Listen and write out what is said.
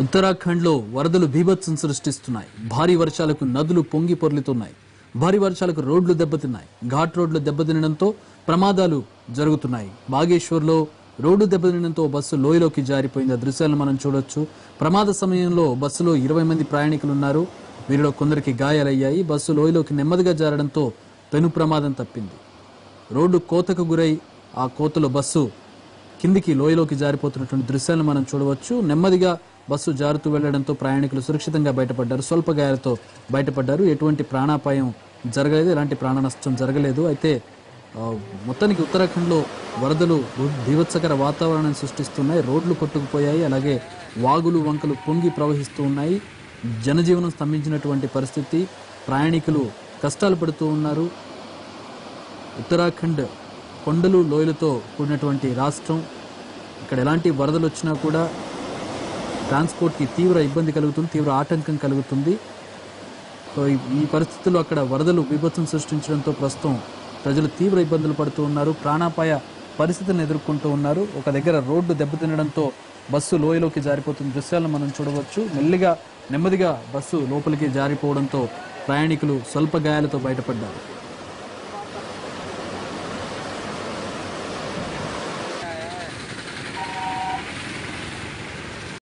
ఉత్తరాఖండ్లో వరదలు బీభత్సం సృష్టిస్తున్నాయి. భారీ వర్షాలకు నదులు పొంగి పొర్లుతున్నాయి. భారీ వర్షాలకు రోడ్లు దెబ్బతిన్నాయి. ఘాట్ రోడ్లు దెబ్బతినడంతో ప్రమాదాలు జరుగుతున్నాయి. బాగేశ్వర్లో రోడ్డు దెబ్బతినడంతో బస్సు లోయలోకి జారిపోయింది. ఆ దృశ్యాలను మనం చూడొచ్చు. ప్రమాద సమయంలో బస్సులో 20 మంది ప్రయాణికులు ఉన్నారు. వీరిలో కొందరికి గాయాలయ్యాయి. బస్సు లోయలోకి నెమ్మదిగా జారడంతో పెను ప్రమాదం తప్పింది. రోడ్డు కోతకు గురై ఆ కోతలో బస్సు కిందికి లోయలోకి జారిపోతున్నటువంటి దృశ్యాలను మనం చూడవచ్చు. నెమ్మదిగా బస్సు జారుతూ వెళ్లడంతో ప్రయాణికులు సురక్షితంగా బయటపడ్డారు. స్వల్ప గాయాలతో బయటపడ్డారు. ఎటువంటి ప్రాణాపాయం జరగలేదు, ఎలాంటి ప్రాణ నష్టం జరగలేదు. అయితే మొత్తానికి ఉత్తరాఖండ్లో వరదలు బీభత్సకర వాతావరణాన్ని సృష్టిస్తున్నాయి. రోడ్లు కొట్టుకుపోయాయి. అలాగే వాగులు వంకలు పొంగి ప్రవహిస్తూ ఉన్నాయి. జనజీవనం స్తంభించినటువంటి పరిస్థితి. ప్రయాణికులు కష్టాలు పడుతూ ఉన్నారు. ఉత్తరాఖండ్ కొండలు లోయలతో కూడినటువంటి రాష్ట్రం. ఇక్కడ ఎలాంటి వరదలు వచ్చినా కూడా ట్రాన్స్పోర్ట్కి తీవ్ర ఇబ్బంది కలుగుతుంది, తీవ్ర ఆటంకం కలుగుతుంది. సో ఈ పరిస్థితుల్లో అక్కడ వరదలు బీభత్సం సృష్టించడంతో ప్రస్తుతం ప్రజలు తీవ్ర ఇబ్బందులు పడుతూ ఉన్నారు. ప్రాణాపాయ పరిస్థితులను ఎదుర్కొంటూ ఉన్నారు. ఒక దగ్గర రోడ్డు దెబ్బతినడంతో బస్సు లోయలోకి జారిపోతున్న దృశ్యాలను మనం చూడవచ్చు. నెమ్మదిగా బస్సు లోపలికి జారిపోవడంతో ప్రయాణికులు స్వల్ప గాయాలతో బయటపడ్డారు.